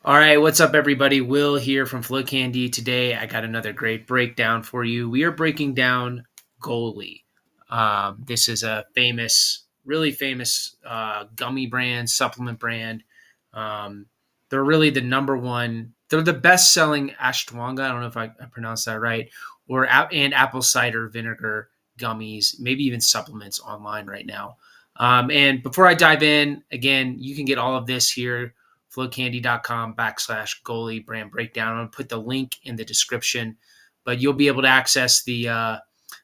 All right, what's up, everybody? Will here from Flow Candy. Today, I got another great breakdown for you. We are breaking down Goli. This is a really famous gummy brand, supplement brand. Um, they're really the number one. They're the best-selling Ashtwanga. I don't know if I pronounced that right, and apple cider vinegar gummies, maybe even supplements online right now. And before I dive in, again, you can get all of this here flowcandy.com/Goli brand breakdown. I'm gonna put the link in the description, but you'll be able to access the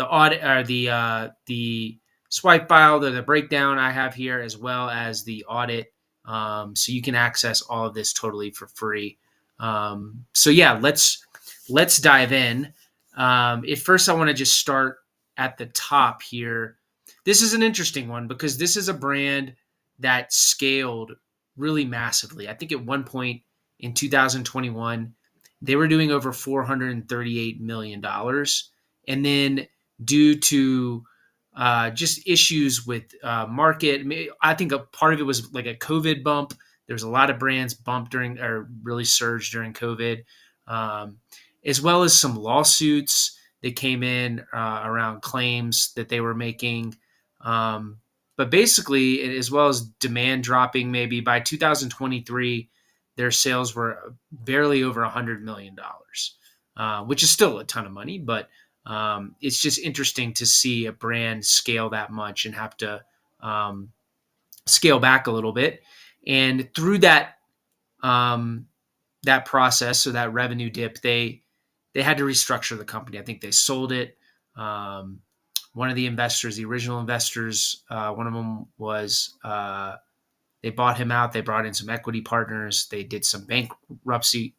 audit or the swipe file, the breakdown I have here, as well as the audit. So you can access all of this totally for free. So yeah, let's dive in. At first, I want to just start at the top here. This is an interesting one because this is a brand that scaled really massively. I think at one point in 2021, they were doing over $438 million. And then due to just issues with market, I think a part of it was like a COVID bump. There was a lot of brands bumped during or really surged during COVID, um, as well as some lawsuits that came in around claims that they were making. But basically, as well as demand dropping, maybe by 2023, their sales were barely over $100 million, which is still a ton of money. But it's just interesting to see a brand scale that much and have to um, scale back a little bit. And through um, that process, so that revenue dip, they had to restructure the company. I think they sold it. Um, One of the investors, the original investors, one of them was they bought him out. They brought in some equity partners. They did some bankruptcy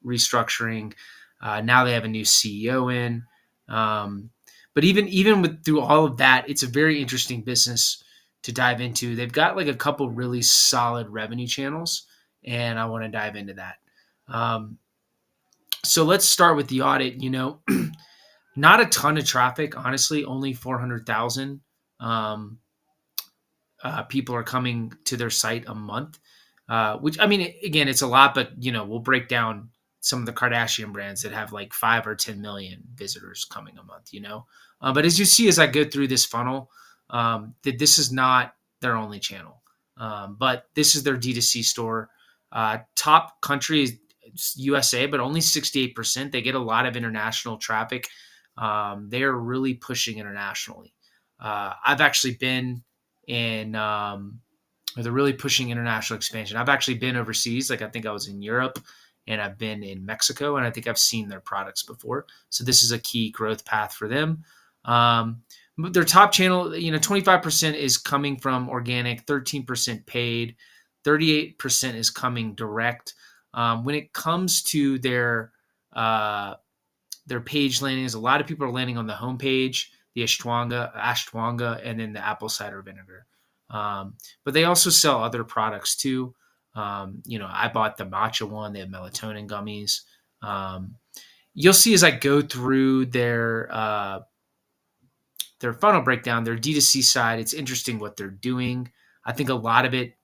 restructuring. Now they have a new CEO in. Um, but even with through all of that, it's a very interesting business to dive into. They've got like a couple really solid revenue channels, and I want to dive into that. Um, so let's start with the audit. Not a ton of traffic, honestly, only 400,000 um, people are coming to their site a month, which, I mean, again, it's a lot, but, we'll break down some of the Kardashian brands that have like 5 or 10 million visitors coming a month. But as you see, as I go through this funnel, that this is not their only channel, but this is their D2C store. Top country is USA, but only 68%. They get a lot of international traffic. They are really pushing internationally. I've actually been in, or they're really pushing international expansion. I've actually been overseas. Like I think I was in Europe and I've been in Mexico and I think I've seen their products before. So this is a key growth path for them. Their top channel, 25% is coming from organic, 13% paid, 38% is coming direct. When it comes to their page landings, a lot of people are landing on the homepage, the Ashtwanga, and then the apple cider vinegar. But they also sell other products too. I bought the matcha one. They have melatonin gummies. You'll see as I go through their funnel breakdown, their D2C side, it's interesting what they're doing. I think a lot of it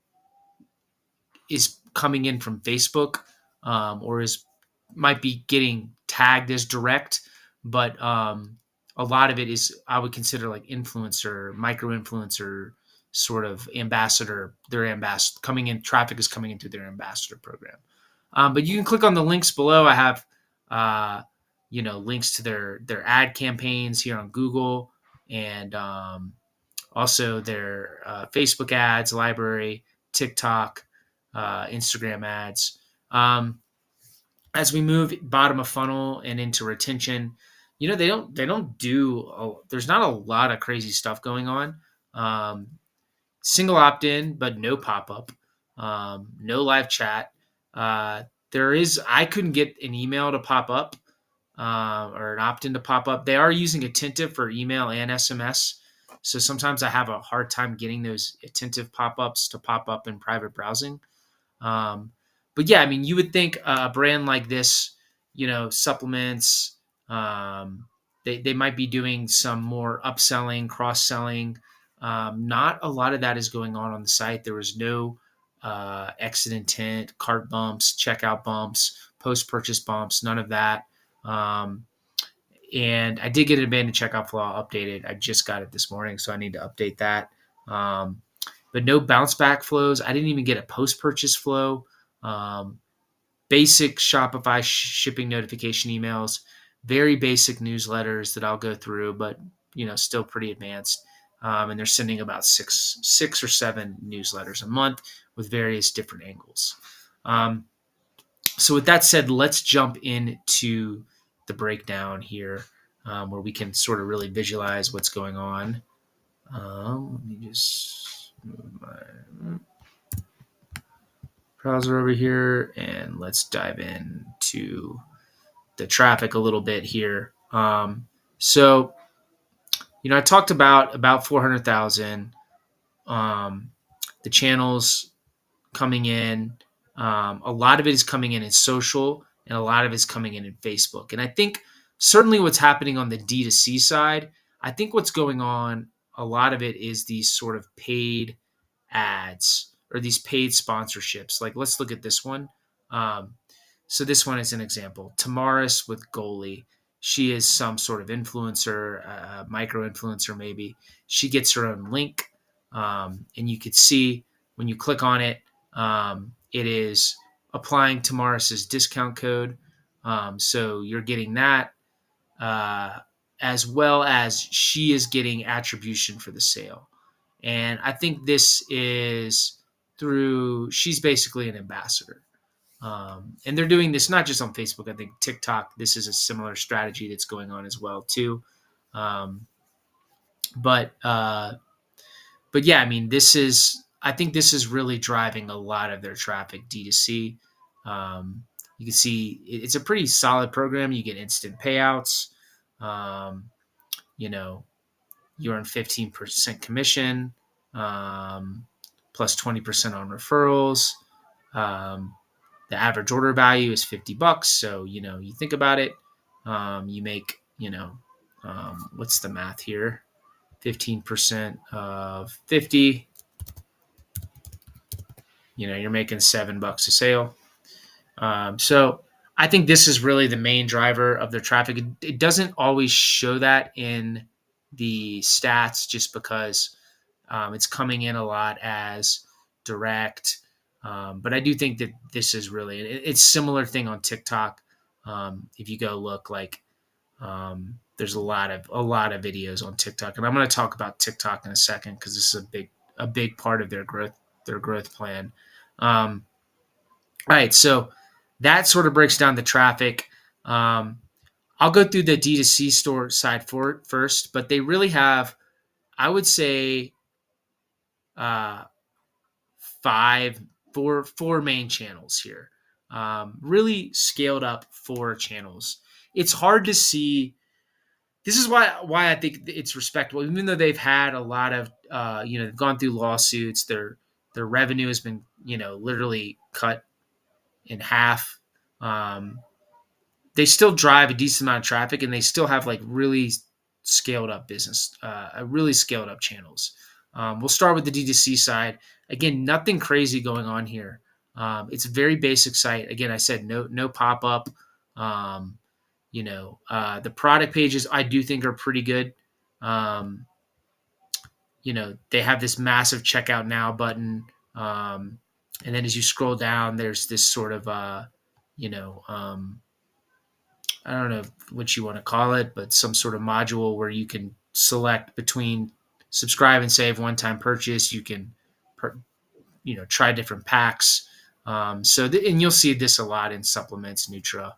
is coming in from Facebook, or might be getting tagged as direct, but a lot of it is I would consider like influencer, micro influencer sort of ambassador. Their ambassador coming in, traffic is coming into their ambassador program. But you can click on the links below. I have links to their ad campaigns here on Google and also their Facebook ads, library, TikTok, Instagram ads. As we move bottom of funnel and into retention, they don't do. There's not a lot of crazy stuff going on. Single opt-in, but no pop-up, no live chat. I couldn't get an email to pop up or an opt-in to pop up. They are using Attentive for email and SMS. So sometimes I have a hard time getting those Attentive pop-ups to pop up in private browsing. But yeah, I mean, you would think a brand like this, supplements, they might be doing some more upselling, cross-selling. Not a lot of that is going on the site. There was no exit intent, cart bumps, checkout bumps, post-purchase bumps, none of that. Um, and I did get an abandoned checkout flow updated. I just got it this morning, so I need to update that. But no bounce back flows. I didn't even get a post-purchase flow. Um, Basic Shopify shipping notification emails, very basic newsletters that I'll go through, but still pretty advanced. And they're sending about six or seven newsletters a month with various different angles. So with that said, let's jump into the breakdown here, where we can sort of really visualize what's going on. Let me just move my browser over here, and let's dive into the traffic a little bit here. So I talked about 400,000. The channels coming in. A lot of it is coming in social, and a lot of it is coming in Facebook. And I think certainly what's happening on the D2C side, I think what's going on, a lot of it is these sort of paid ads or these paid sponsorships. Like, let's look at this one. So this one is an example. Tamaris with Goli. She is some sort of influencer, micro influencer maybe. She gets her own link, and you could see when you click on it, it is applying Tamaris's discount code. So you're getting that, as well as she is getting attribution for the sale. And I think this is she's basically an ambassador. And they're doing this not just on Facebook. I think TikTok, this is a similar strategy that's going on as well too. But yeah, I mean, I think this is really driving a lot of their traffic D2C. You can see it's a pretty solid program. You get instant payouts. You earn 15% commission, plus 20% on referrals. The average order value is $50. So, you think about it, you make, what's the math here? 15% of 50, you're making $7 a sale. So I think this is really the main driver of their traffic. It doesn't always show that in the stats just because it's coming in a lot as direct. But I do think that this is really, it's similar thing on TikTok. If you go look, like, there's a lot of videos on TikTok, and I'm going to talk about TikTok in a second because this is a big part of their growth plan. All right, so that sort of breaks down the traffic. I'll go through the D2C store side first, but they really have, I would say, four main channels here. Really scaled up 4 channels. It's hard to see. This is why I think it's respectable, even though they've had a lot of, they've gone through lawsuits. Their revenue has been, literally cut in half. They still drive a decent amount of traffic, and they still have like really scaled up business, really scaled up channels. We'll start with the D2C side. Again, nothing crazy going on here. It's a very basic site. Again, I said no pop up. The product pages I do think are pretty good. They have this massive checkout now button. And then as you scroll down, there's this sort of, I don't know what you want to call it, but some sort of module where you can select between subscribe and save one-time purchase. You can, try different packs. And you'll see this a lot in supplements, Nutra.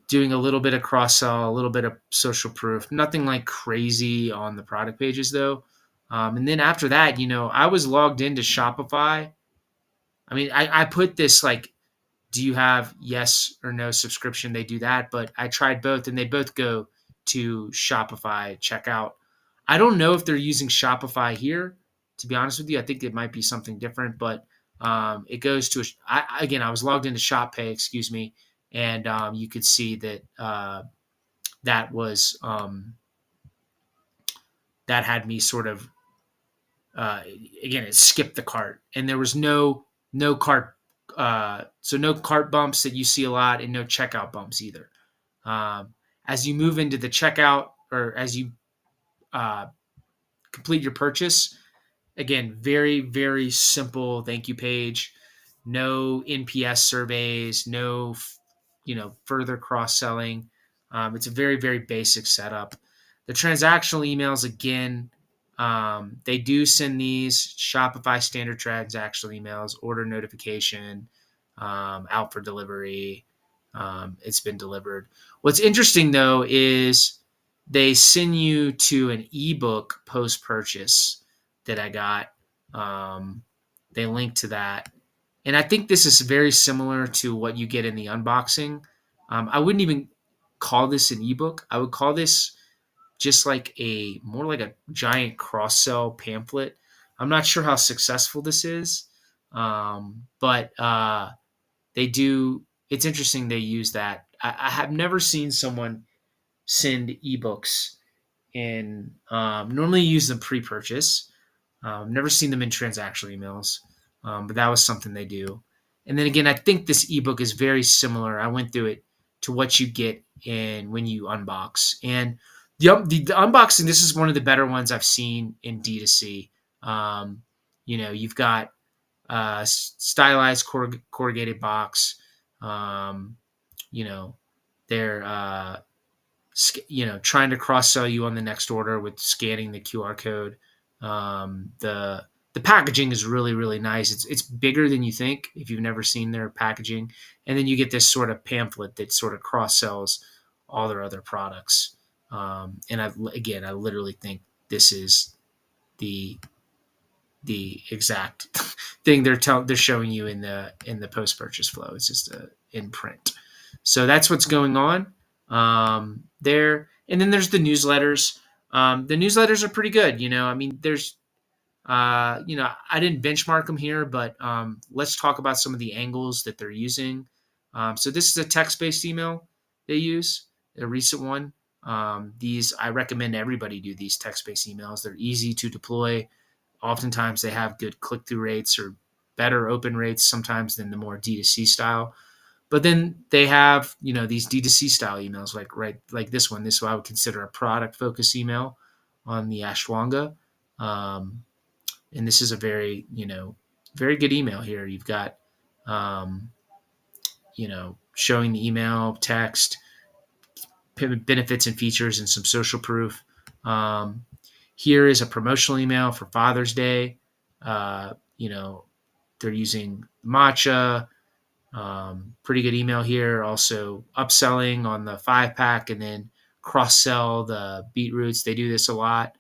Doing a little bit of cross-sell, a little bit of social proof, nothing like crazy on the product pages though. And then after that, I was logged into Shopify. I mean, I put this like, do you have yes or no subscription? They do that, but I tried both and they both go to Shopify checkout. I don't know if they're using Shopify here, to be honest with you. I think it might be something different, but it goes to, I was logged into Shop Pay, excuse me. And you could see that that was that had me sort of uh, again, it skipped the cart, and there was no cart, so no cart bumps that you see a lot, and no checkout bumps either. Um, as you move into the checkout, or as you uh, complete your purchase, again, very very simple thank you page. No NPS surveys, no further cross selling. It's a very very basic setup. The transactional emails, again, they do send these Shopify standard transactional emails, order notification, out for delivery. It's been delivered. What's interesting though is they send you to an ebook post purchase that I got. They link to that, and I think this is very similar to what you get in the unboxing. I wouldn't even call this an ebook. I would call this just like a more like a giant cross sell pamphlet. I'm not sure how successful this is, but they do. It's interesting they use that. I have never seen someone send ebooks in. Normally you use them pre-purchase. Never seen them in transactional emails, but that was something they do. And then again, I think this ebook is very similar. I went through it to what you get in when you unbox. And the unboxing, this is one of the better ones I've seen in D2C. You've got stylized corrugated box. Um, you know, they're trying to cross sell you on the next order with scanning the QR code. The packaging is really really nice. It's bigger than you think if you've never seen their packaging, and then you get this sort of pamphlet that sort of cross sells all their other products. And I literally think this is the exact thing they're showing you in the post purchase flow. It's just in print. So that's what's going on there. And then there's the newsletters. The newsletters are pretty good. I mean, there's I didn't benchmark them here, but let's talk about some of the angles that they're using. So this is a text-based email they use, a recent one. These I recommend everybody do these text-based emails. They're easy to deploy. Oftentimes they have good click-through rates or better open rates sometimes than the more D2C style. But then they have, these D2C style emails like this one. This is what I would consider a product focused email on the Ashwanga. And this is a very, very good email here. You've got, showing the email, text, benefits and features, and some social proof. Here is a promotional email for Father's Day. They're using matcha. Pretty good email here. Also upselling on the 5-pack and then cross sell the beetroots. They do this a lot.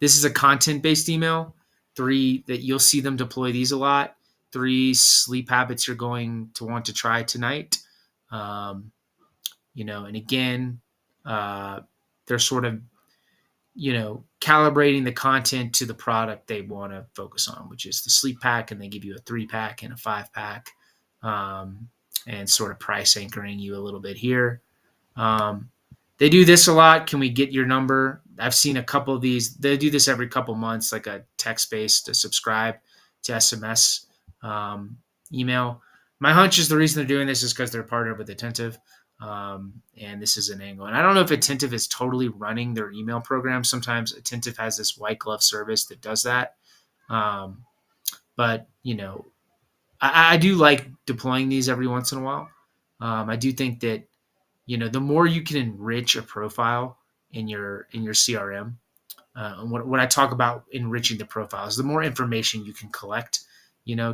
This is a content-based email. 3 that you'll see them deploy these a lot. 3 sleep habits you're going to want to try tonight. And again, they're sort of, calibrating the content to the product they want to focus on, which is the sleep pack, and they give you a 3-pack and a 5-pack, and sort of price anchoring you a little bit here. They do this a lot. Can we get your number? I've seen a couple of these. They do this every couple months, like a text-based to subscribe to SMS email. My hunch is the reason they're doing this is because they're partnered with Attentive. And this is an angle. And I don't know if Attentive is totally running their email program. Sometimes Attentive has this white glove service that does that. But, I do like deploying these every once in a while. I do think that, the more you can enrich a profile in your CRM, and what I talk about enriching the profiles, the more information you can collect,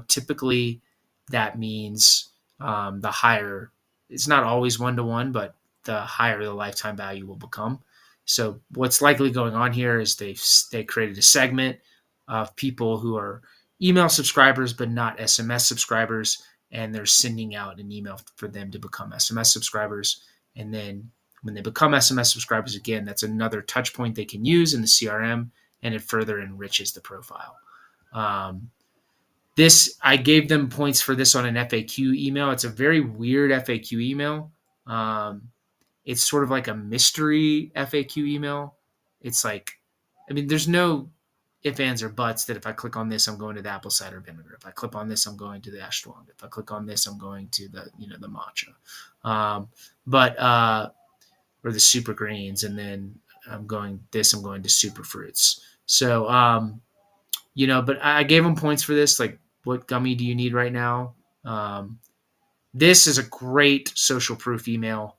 typically that means the higher. It's not always one-to-one, but the higher the lifetime value will become. So what's likely going on here is they created a segment of people who are email subscribers but not SMS subscribers, and they're sending out an email for them to become SMS subscribers. And then when they become SMS subscribers, again, that's another touch point they can use in the CRM, and it further enriches the profile. I gave them points for this on an FAQ email. It's a very weird FAQ email. It's sort of like a mystery FAQ email. It's like I mean, there's no if, ands, or buts that if I click on this, I'm going to the apple cider vinegar. If I click on this, I'm going to the ashwagandha. If I click on this, I'm going to the, the matcha. But or the super greens, and then I'm going to super fruits. So, but I gave them points for this. Like, what gummy do you need right now? This is a great social proof email.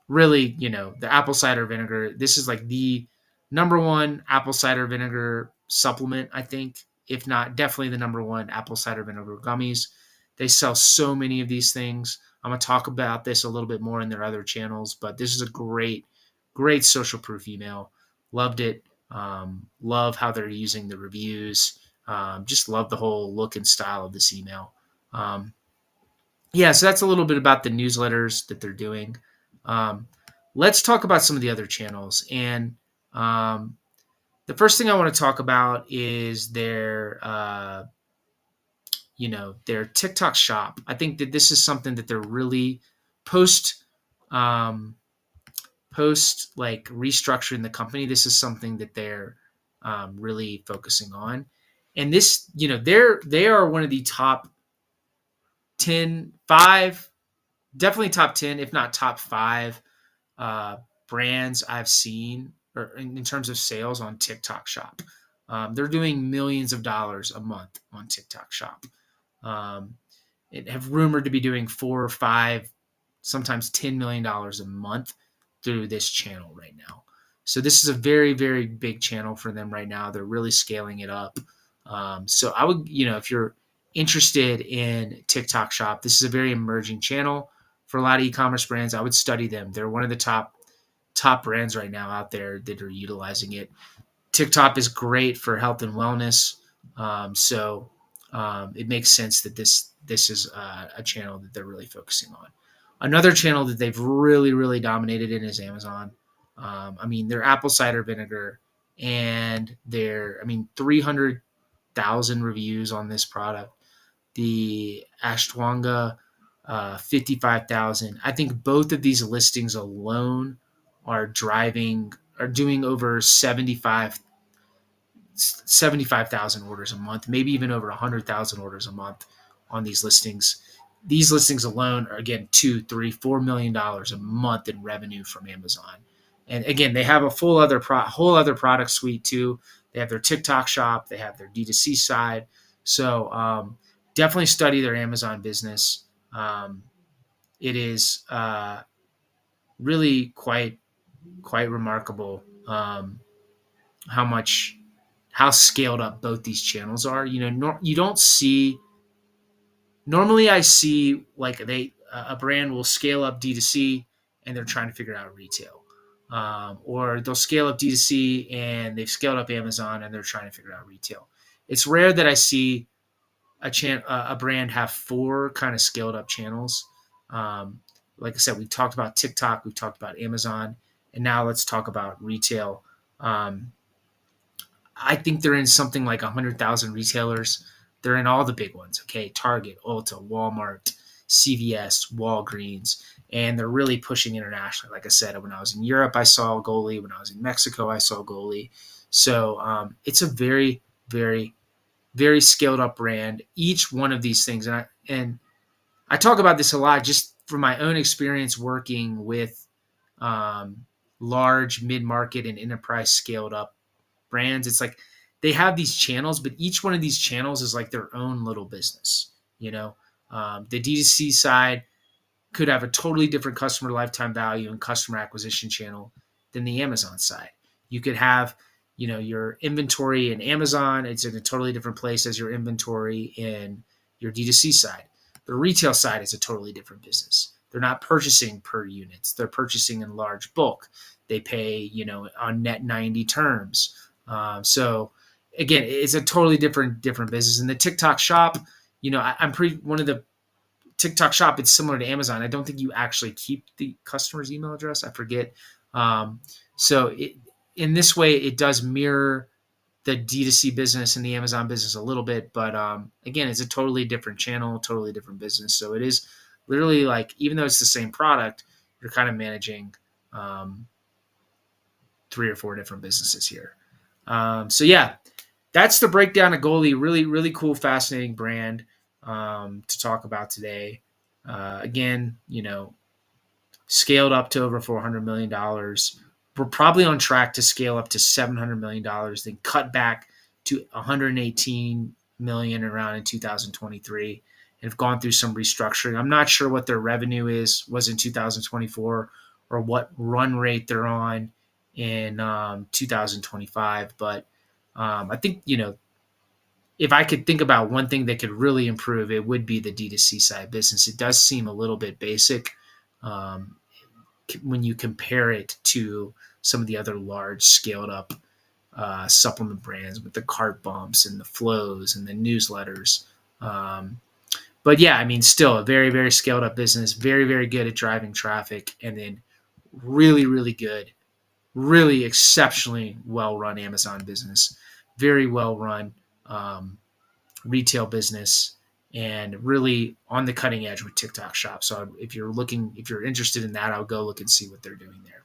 Really, the apple cider vinegar. This is like the number one apple cider vinegar supplement, I think, if not definitely the number one apple cider vinegar gummies. They sell so many of these things. I'm going to talk about this a little bit more in their other channels, but this is a great, great social proof email. Loved it. Love how they're using the reviews. Just love the whole look and style of this email. Yeah, so that's a little bit about the newsletters that they're doing. Let's talk about some of the other channels. And the first thing I want to talk about is their TikTok shop. I think that this is something that they're really post like restructuring the company. This is something that they're really focusing on. And this, they are one of the top 10, definitely top 10, if not top 5 brands I've seen or in terms of sales on TikTok shop. They're doing millions of dollars a month on TikTok shop. It have rumored to be doing 4 or 5, sometimes $10 million a month through this channel right now. So this is a very, very big channel for them right now. They're really scaling it up. So I would, if you're interested in TikTok shop, this is a very emerging channel for a lot of e-commerce brands. I would study them. They're one of the top brands right now out there that are utilizing it. TikTok is great for health and wellness. So it makes sense that this is a channel that they're really focusing on. Another channel that they've really, really dominated in is Amazon. Their apple cider vinegar and 300,000 reviews on this product. The ashwagandha, 55,000. I think both of these listings alone are doing over 75,000 orders a month, maybe even over 100,000 orders a month on these listings. These listings alone are, again, $2, $3, $4 million a month in revenue from Amazon. And again, they have a whole other product suite too. They have their TikTok shop, they have their D2C side. So definitely study their Amazon business. It is really quite remarkable how scaled up both these channels are. You don't see. Normally, I see like a brand will scale up D2C and they're trying to figure out retail, or they'll scale up D2C and they've scaled up Amazon and they're trying to figure out retail. It's rare that I see a brand have 4 kind of scaled up channels. Like I said, we talked about TikTok, we've talked about Amazon, and now let's talk about retail. I think they're in something like 100,000 retailers. They're in all the big ones, okay? Target, Ulta, Walmart, CVS, Walgreens, and they're really pushing internationally. Like I said, when I was in Europe, I saw Goli. When I was in Mexico, I saw Goli. So it's a very, very, very scaled up brand. Each one of these things, and I talk about this a lot just from my own experience working with large, mid-market, and enterprise scaled up brands. It's like they have these channels, but each one of these channels is like their own little business. The D2C side could have a totally different customer lifetime value and customer acquisition channel than the Amazon side. You could have, your inventory in Amazon. It's in a totally different place as your inventory in your D2C side. The retail side is a totally different business. They're not purchasing per units. They're purchasing in large bulk. They pay, on net 90 terms. So again, it's a totally different business. And the TikTok shop, I'm one of the TikTok shop. It's similar to Amazon. I don't think you actually keep the customer's email address. I forget. In this way, it does mirror the D2C business and the Amazon business a little bit. But again, it's a totally different channel, totally different business. So it is literally like, even though it's the same product, you're kind of managing 3 or 4 different businesses here. So yeah, that's the breakdown of Goli. Really, really cool, fascinating brand to talk about today. Again, scaled up to over $400 million. We're probably on track to scale up to $700 million, then cut back to 118 million around in 2023, and have gone through some restructuring. I'm not sure what their revenue was in 2024 or what run rate they're on in 2025, but I think if I could think about one thing that could really improve, it would be the D2C side business. It does seem a little bit basic. Um, when you compare it to some of the other large scaled up supplement brands with the cart bumps and the flows and the newsletters. But yeah, I mean, still a very, very scaled up business, very, very good at driving traffic, and then really, really good, really exceptionally well run Amazon business, very well run retail business, and really on the cutting edge with TikTok Shop. So if you're interested in that, I'll go look and see what they're doing there.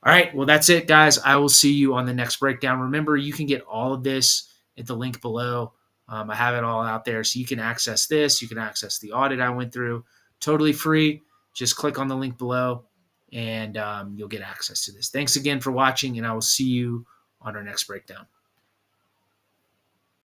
All right, well, that's it, guys. I will see you on the next breakdown. Remember, you can get all of this at the link below. I have it all out there, so you can access this. You can access the audit I went through, totally free. Just click on the link below, and you'll get access to this. Thanks again for watching, and I will see you on our next breakdown.